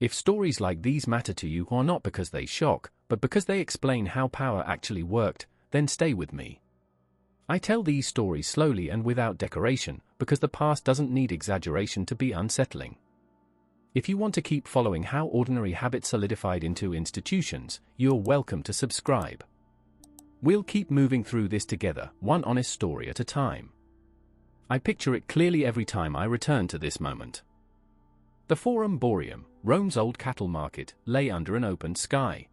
If stories like these matter to you or not because they shock, but because they explain how power actually worked, then stay with me. I tell these stories slowly and without decoration, because the past doesn't need exaggeration to be unsettling. If you want to keep following how ordinary habits solidified into institutions, you're welcome to subscribe. We'll keep moving through this together, one honest story at a time. I picture it clearly every time I return to this moment. The Forum Boarium, Rome's old cattle market, lay under an open sky.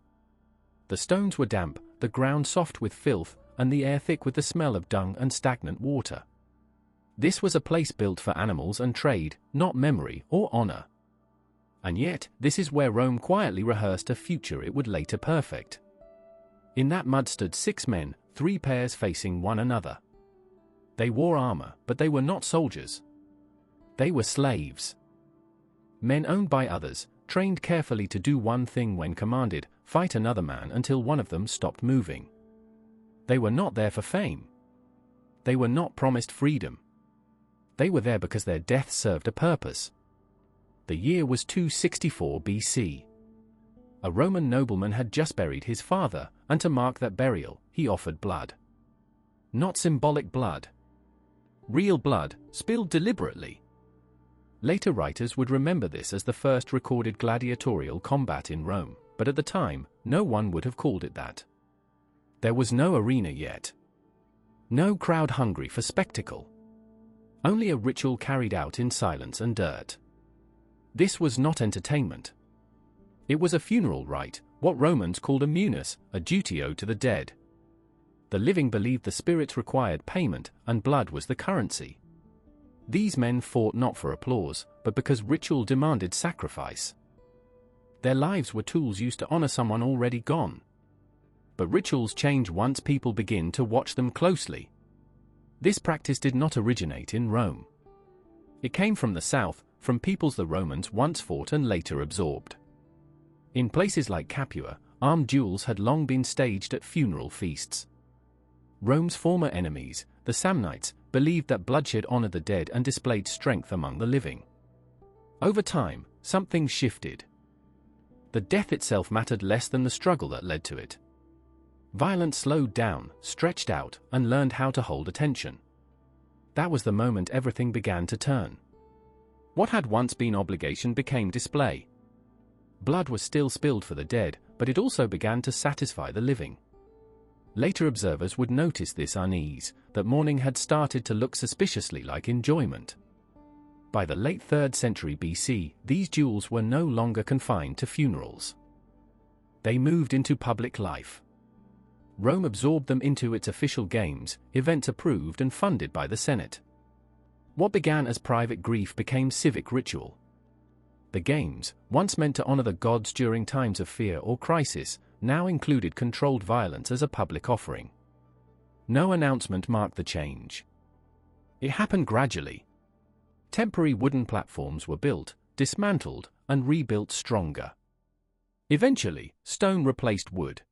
The stones were damp, the ground soft with filth, and the air thick with the smell of dung and stagnant water. This was a place built for animals and trade, not memory or honor. And yet, this is where Rome quietly rehearsed a future it would later perfect. In that mud stood 6 men, 3 pairs facing one another. They wore armor, but they were not soldiers. They were slaves. Men owned by others, trained carefully to do one thing when commanded, fight another man until one of them stopped moving. They were not there for fame. They were not promised freedom. They were there because their death served a purpose. The year was 264 BC. A Roman nobleman had just buried his father, and to mark that burial, he offered blood. Not symbolic blood. Real blood, spilled deliberately. Later writers would remember this as the first recorded gladiatorial combat in Rome, but at the time, no one would have called it that. There was no arena yet. No crowd hungry for spectacle. Only a ritual carried out in silence and dirt. This was not entertainment. It was a funeral rite, what Romans called a munus, a duty owed to the dead. The living believed the spirits required payment, and blood was the currency. These men fought not for applause, but because ritual demanded sacrifice. Their lives were tools used to honor someone already gone. But rituals change once people begin to watch them closely. This practice did not originate in Rome. It came from the south, from peoples the Romans once fought and later absorbed. In places like Capua, armed duels had long been staged at funeral feasts. Rome's former enemies, the Samnites, believed that bloodshed honored the dead and displayed strength among the living. Over time, something shifted. The death itself mattered less than the struggle that led to it. Violence slowed down, stretched out, and learned how to hold attention. That was the moment everything began to turn. What had once been obligation became display. Blood was still spilled for the dead, but it also began to satisfy the living. Later observers would notice this unease, that mourning had started to look suspiciously like enjoyment. By the late 3rd century BC, these duels were no longer confined to funerals. They moved into public life. Rome absorbed them into its official games, events approved and funded by the Senate. What began as private grief became civic ritual. The games, once meant to honor the gods during times of fear or crisis, now included controlled violence as a public offering. No announcement marked the change. It happened gradually. Temporary wooden platforms were built, dismantled, and rebuilt stronger. Eventually, stone replaced wood.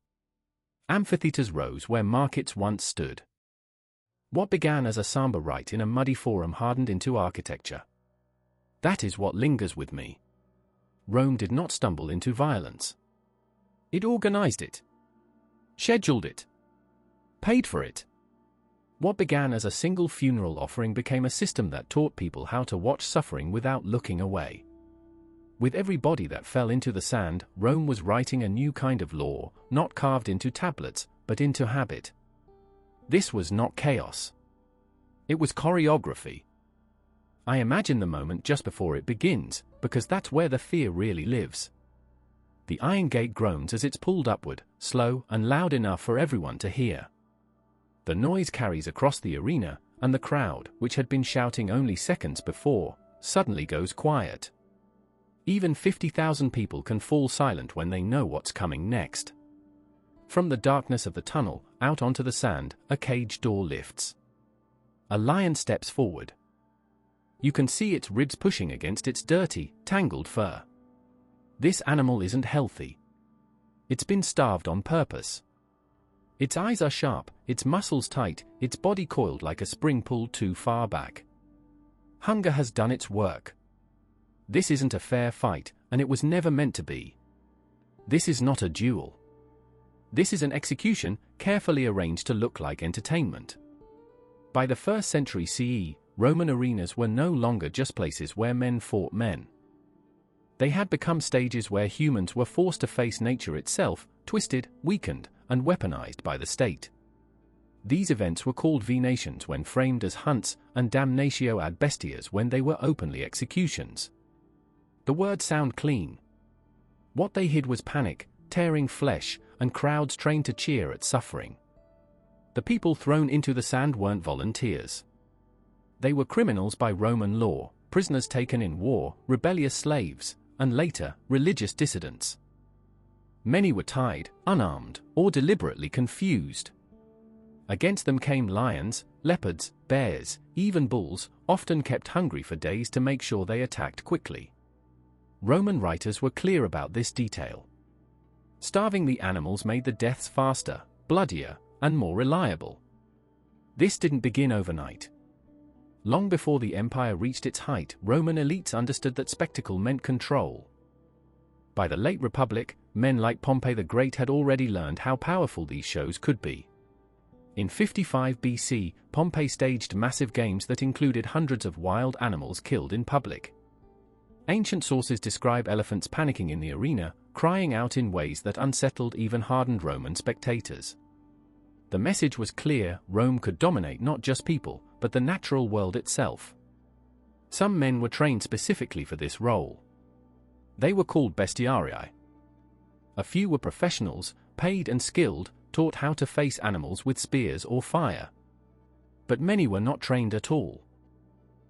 Amphitheaters rose where markets once stood. What began as a somber rite in a muddy forum hardened into architecture. That is what lingers with me. Rome did not stumble into violence. It organized it. Scheduled it. Paid for it. What began as a single funeral offering became a system that taught people how to watch suffering without looking away. With every body that fell into the sand, Rome was writing a new kind of law, not carved into tablets, but into habit. This was not chaos. It was choreography. I imagine the moment just before it begins, because that's where the fear really lives. The iron gate groans as it's pulled upward, slow and loud enough for everyone to hear. The noise carries across the arena, and the crowd, which had been shouting only seconds before, suddenly goes quiet. Even 50,000 people can fall silent when they know what's coming next. From the darkness of the tunnel, out onto the sand, a cage door lifts. A lion steps forward. You can see its ribs pushing against its dirty, tangled fur. This animal isn't healthy. It's been starved on purpose. Its eyes are sharp, its muscles tight, its body coiled like a spring pulled too far back. Hunger has done its work. This isn't a fair fight, and it was never meant to be. This is not a duel. This is an execution, carefully arranged to look like entertainment. By the 1st century CE, Roman arenas were no longer just places where men fought men. They had become stages where humans were forced to face nature itself, twisted, weakened, and weaponized by the state. These events were called venations when framed as hunts, and damnatio ad bestias when they were openly executions. The words sound clean. What they hid was panic, tearing flesh, and crowds trained to cheer at suffering. The people thrown into the sand weren't volunteers. They were criminals by Roman law, prisoners taken in war, rebellious slaves, and later, religious dissidents. Many were tied, unarmed, or deliberately confused. Against them came lions, leopards, bears, even bulls, often kept hungry for days to make sure they attacked quickly. Roman writers were clear about this detail. Starving the animals made the deaths faster, bloodier, and more reliable. This didn't begin overnight. Long before the empire reached its height, Roman elites understood that spectacle meant control. By the late Republic, men like Pompey the Great had already learned how powerful these shows could be. In 55 BC, Pompey staged massive games that included hundreds of wild animals killed in public. Ancient sources describe elephants panicking in the arena, crying out in ways that unsettled even hardened Roman spectators. The message was clear: Rome could dominate not just people, but the natural world itself. Some men were trained specifically for this role. They were called bestiarii. A few were professionals, paid and skilled, taught how to face animals with spears or fire. But many were not trained at all.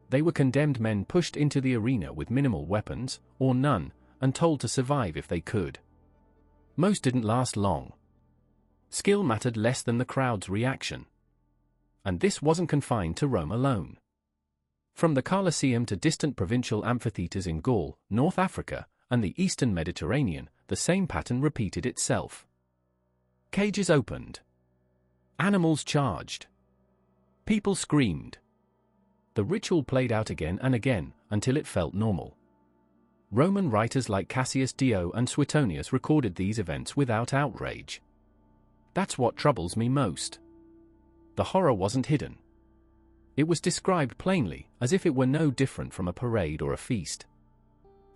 They were condemned men pushed into the arena with minimal weapons, or none, and told to survive if they could. Most didn't last long. Skill mattered less than the crowd's reaction. And this wasn't confined to Rome alone. From the Colosseum to distant provincial amphitheaters in Gaul, North Africa, and the eastern Mediterranean, the same pattern repeated itself. Cages opened. Animals charged. People screamed. The ritual played out again and again, until it felt normal. Roman writers like Cassius Dio and Suetonius recorded these events without outrage. That's what troubles me most. The horror wasn't hidden. It was described plainly, as if it were no different from a parade or a feast.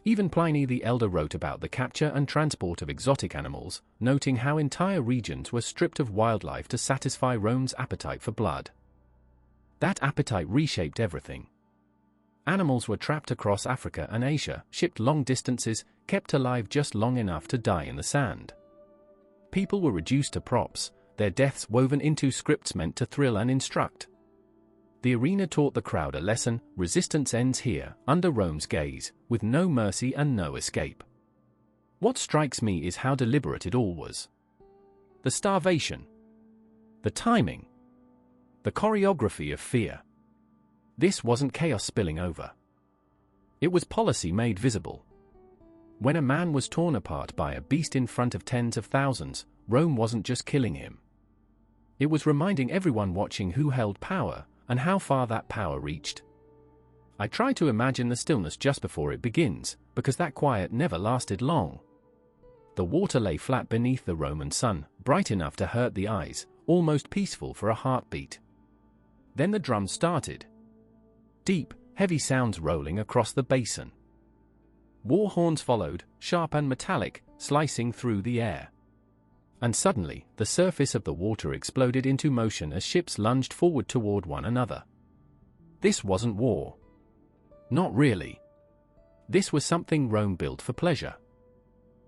Even Pliny the Elder wrote about the capture and transport of exotic animals, noting how entire regions were stripped of wildlife to satisfy Rome's appetite for blood. That appetite reshaped everything. Animals were trapped across Africa and Asia, shipped long distances, kept alive just long enough to die in the sand. People were reduced to props, their deaths woven into scripts meant to thrill and instruct. The arena taught the crowd a lesson: resistance ends here, under Rome's gaze, with no mercy and no escape. What strikes me is how deliberate it all was. The starvation. The timing. The choreography of fear. This wasn't chaos spilling over. It was policy made visible. When a man was torn apart by a beast in front of tens of thousands, Rome wasn't just killing him. It was reminding everyone watching who held power, and how far that power reached. I try to imagine the stillness just before it begins, because that quiet never lasted long. The water lay flat beneath the Roman sun, bright enough to hurt the eyes, almost peaceful for a heartbeat. Then the drums started. Deep, heavy sounds rolling across the basin. War horns followed, sharp and metallic, slicing through the air. And suddenly, the surface of the water exploded into motion as ships lunged forward toward one another. This wasn't war. Not really. This was something Rome built for pleasure.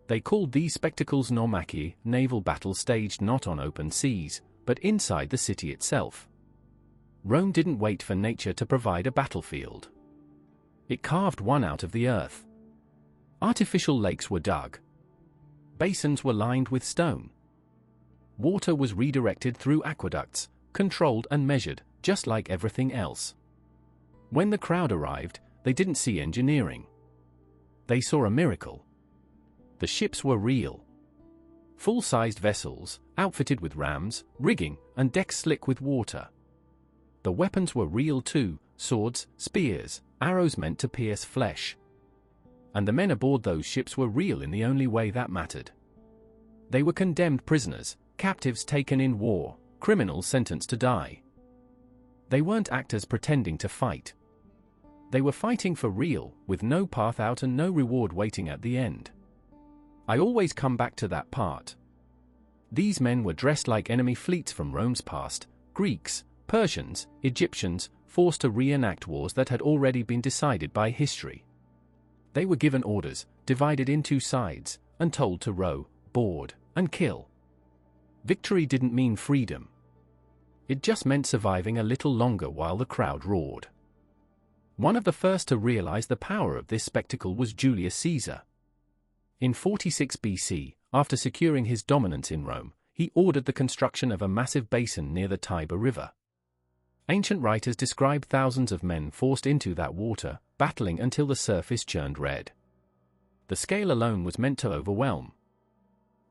They called these spectacles naumachii, naval battles staged not on open seas, but inside the city itself. Rome didn't wait for nature to provide a battlefield. It carved one out of the earth. Artificial lakes were dug. Basins were lined with stone. Water was redirected through aqueducts, controlled and measured, just like everything else. When the crowd arrived, they didn't see engineering. They saw a miracle. The ships were real. Full-sized vessels, outfitted with rams, rigging, and decks slick with water. The weapons were real too: swords, spears, arrows meant to pierce flesh. and the men aboard those ships were real in the only way that mattered. They were condemned prisoners, captives taken in war, criminals sentenced to die. They weren't actors pretending to fight. They were fighting for real, with no path out and no reward waiting at the end. I always come back to that part. These men were dressed like enemy fleets from Rome's past, Greeks, Persians, Egyptians, forced to reenact wars that had already been decided by history. They were given orders, divided into sides, and told to row, board, and kill. Victory didn't mean freedom. It just meant surviving a little longer while the crowd roared. One of the first to realize the power of this spectacle was Julius Caesar. In 46 BC, after securing his dominance in Rome, he ordered the construction of a massive basin near the Tiber River. Ancient writers describe thousands of men forced into that water, battling until the surface churned red. The scale alone was meant to overwhelm.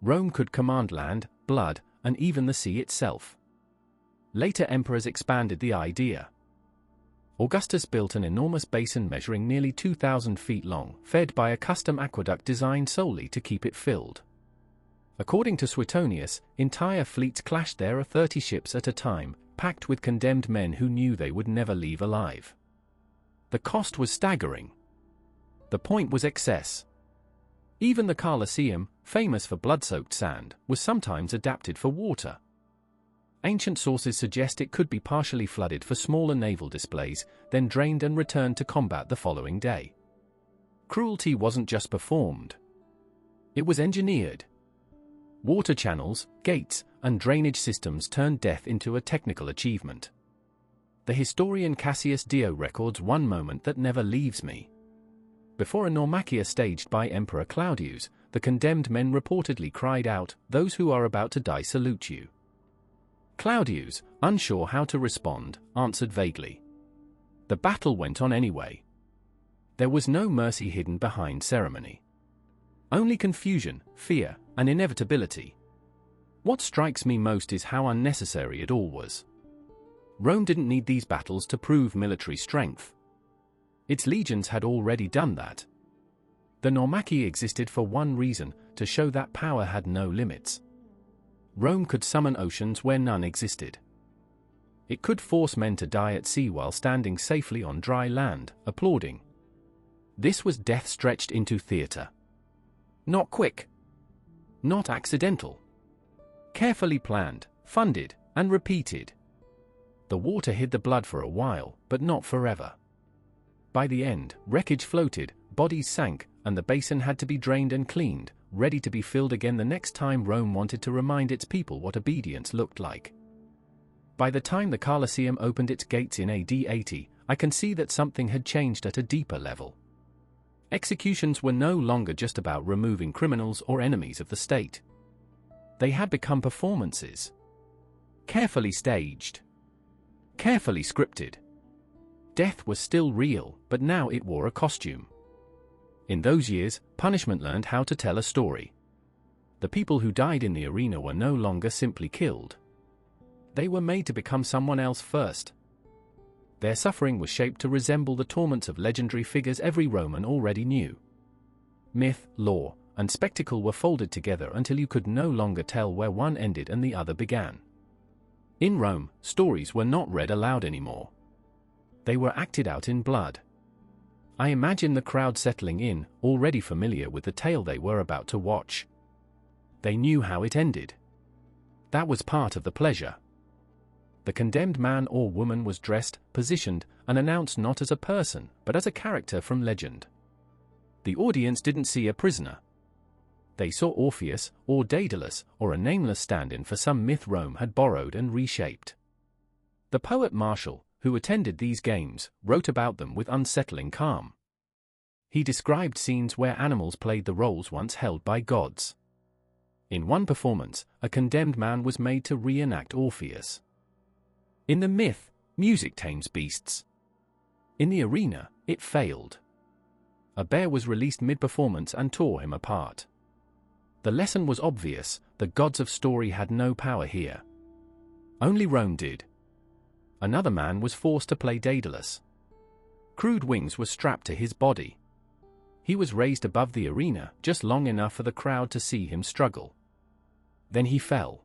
Rome could command land, blood, and even the sea itself. Later emperors expanded the idea. Augustus built an enormous basin measuring nearly 2,000 feet long, fed by a custom aqueduct designed solely to keep it filled. According to Suetonius, entire fleets clashed there, 30 ships at a time, packed with condemned men who knew they would never leave alive. The cost was staggering. The point was excess. Even the Colosseum, famous for blood-soaked sand, was sometimes adapted for water. Ancient sources suggest it could be partially flooded for smaller naval displays, then drained and returned to combat the following day. Cruelty wasn't just performed. It was engineered. Water channels, gates, and drainage systems turned death into a technical achievement. The historian Cassius Dio records one moment that never leaves me. Before a Naumachia staged by Emperor Claudius, the condemned men reportedly cried out, "Those who are about to die salute you." Claudius, unsure how to respond, answered vaguely. The battle went on anyway. There was no mercy hidden behind ceremony. Only confusion, fear, and inevitability. What strikes me most is how unnecessary it all was. Rome didn't need these battles to prove military strength. Its legions had already done that. The Naumachia existed for one reason, to show that power had no limits. Rome could summon oceans where none existed. It could force men to die at sea while standing safely on dry land, applauding. This was death stretched into theater. Not quick. Not accidental. Carefully planned, funded, and repeated. The water hid the blood for a while, but not forever. By the end, wreckage floated, bodies sank, and the basin had to be drained and cleaned, ready to be filled again the next time Rome wanted to remind its people what obedience looked like. By the time the Colosseum opened its gates in AD 80, I can see that something had changed at a deeper level. Executions were no longer just about removing criminals or enemies of the state. They had become performances. Carefully staged. Carefully scripted. Death was still real, but now it wore a costume. In those years, punishment learned how to tell a story. The people who died in the arena were no longer simply killed. They were made to become someone else first. Their suffering was shaped to resemble the torments of legendary figures every Roman already knew. Myth, law, and spectacle were folded together until you could no longer tell where one ended and the other began. In Rome, stories were not read aloud anymore. They were acted out in blood. I imagine the crowd settling in, already familiar with the tale they were about to watch. They knew how it ended. That was part of the pleasure. The condemned man or woman was dressed, positioned, and announced not as a person, but as a character from legend. The audience didn't see a prisoner. They saw Orpheus, or Daedalus, or a nameless stand-in for some myth Rome had borrowed and reshaped. The poet Martial, who attended these games, wrote about them with unsettling calm. He described scenes where animals played the roles once held by gods. In one performance, a condemned man was made to reenact Orpheus. In the myth, music tames beasts. In the arena, it failed. A bear was released mid-performance and tore him apart. The lesson was obvious: the gods of story had no power here. Only Rome did. Another man was forced to play Daedalus. Crude wings were strapped to his body. He was raised above the arena just long enough for the crowd to see him struggle. Then he fell.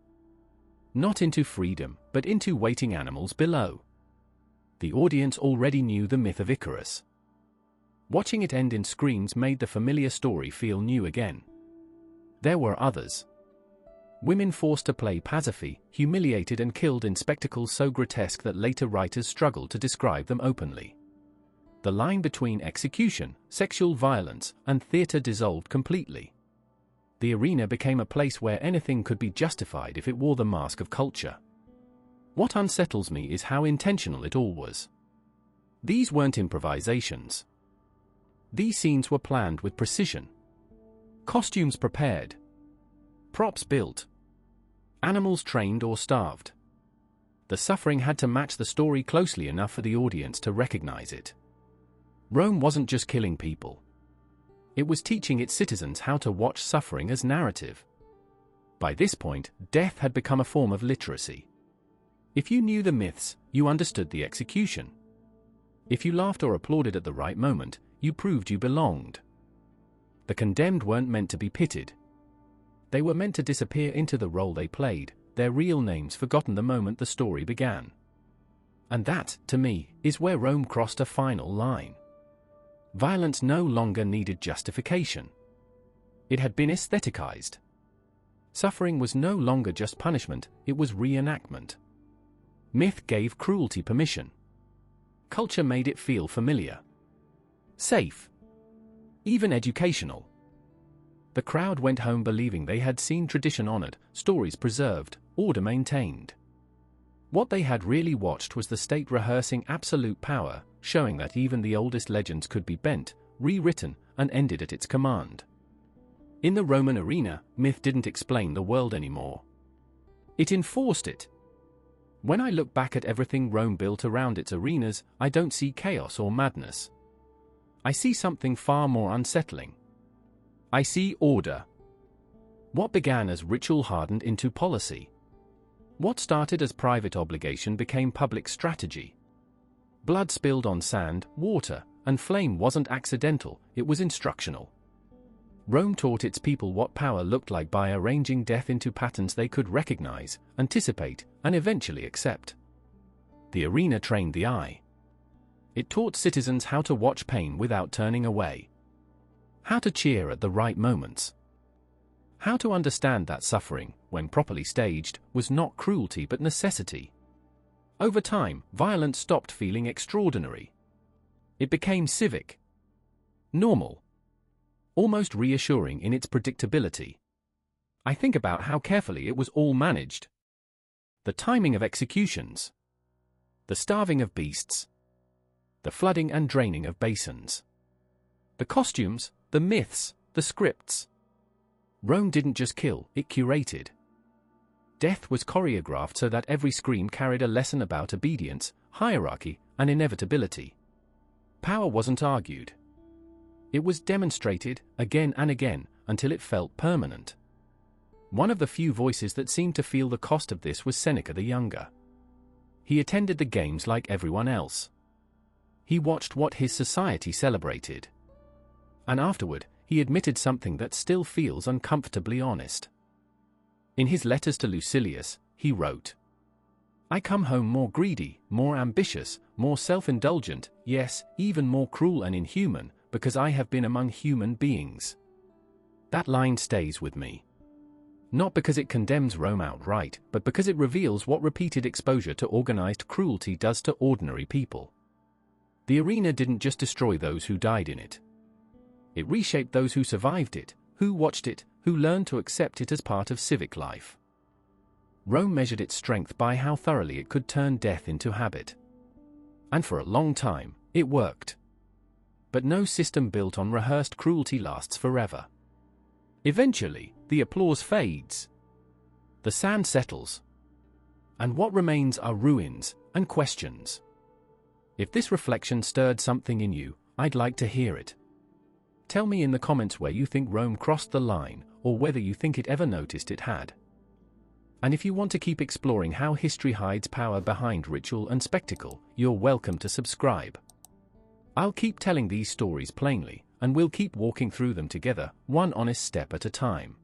Not into freedom, but into waiting animals below. The audience already knew the myth of Icarus. Watching it end in screams made the familiar story feel new again. There were others. Women forced to play Pasiphae, humiliated and killed in spectacles so grotesque that later writers struggled to describe them openly. The line between execution, sexual violence, and theater dissolved completely. The arena became a place where anything could be justified if it wore the mask of culture. What unsettles me is how intentional it all was. These weren't improvisations. These scenes were planned with precision. Costumes prepared. Props built. Animals trained or starved. The suffering had to match the story closely enough for the audience to recognize it. Rome wasn't just killing people. It was teaching its citizens how to watch suffering as narrative. By this point, death had become a form of literacy. If you knew the myths, you understood the execution. If you laughed or applauded at the right moment, you proved you belonged. The condemned weren't meant to be pitied. They were meant to disappear into the role they played, their real names forgotten the moment the story began. And that, to me, is where Rome crossed a final line. Violence no longer needed justification. It had been aestheticized. Suffering was no longer just punishment, it was reenactment. Myth gave cruelty permission. Culture made it feel familiar. Safe. Even educational. The crowd went home believing they had seen tradition honored, stories preserved, order maintained. What they had really watched was the state rehearsing absolute power, showing that even the oldest legends could be bent, rewritten, and ended at its command. In the Roman arena, myth didn't explain the world anymore. It enforced it. When I look back at everything Rome built around its arenas, I don't see chaos or madness. I see something far more unsettling. I see order. What began as ritual hardened into policy. What started as private obligation became public strategy. Blood spilled on sand, water, and flame wasn't accidental, it was instructional. Rome taught its people what power looked like by arranging death into patterns they could recognize, anticipate, and eventually accept. The arena trained the eye. It taught citizens how to watch pain without turning away. How to cheer at the right moments. How to understand that suffering, when properly staged, was not cruelty but necessity. Over time, violence stopped feeling extraordinary. It became civic. Normal. Almost reassuring in its predictability. I think about how carefully it was all managed. The timing of executions. The starving of beasts. The flooding and draining of basins. The costumes, the myths, the scripts. Rome didn't just kill, it curated. Death was choreographed so that every scream carried a lesson about obedience, hierarchy, and inevitability. Power wasn't argued. It was demonstrated, again and again, until it felt permanent. One of the few voices that seemed to feel the cost of this was Seneca the Younger. He attended the games like everyone else. He watched what his society celebrated. And afterward, he admitted something that still feels uncomfortably honest. In his letters to Lucilius, he wrote, "I come home more greedy, more ambitious, more self-indulgent, yes, even more cruel and inhuman, because I have been among human beings." That line stays with me. Not because it condemns Rome outright, but because it reveals what repeated exposure to organized cruelty does to ordinary people. The arena didn't just destroy those who died in it. It reshaped those who survived it, who watched it, who learned to accept it as part of civic life. Rome measured its strength by how thoroughly it could turn death into habit. And for a long time, it worked. But no system built on rehearsed cruelty lasts forever. Eventually, the applause fades. The sand settles. And what remains are ruins and questions. If this reflection stirred something in you, I'd like to hear it. Tell me in the comments where you think Rome crossed the line, or whether you think it ever noticed it had. And if you want to keep exploring how history hides power behind ritual and spectacle, you're welcome to subscribe. I'll keep telling these stories plainly, and we'll keep walking through them together, one honest step at a time.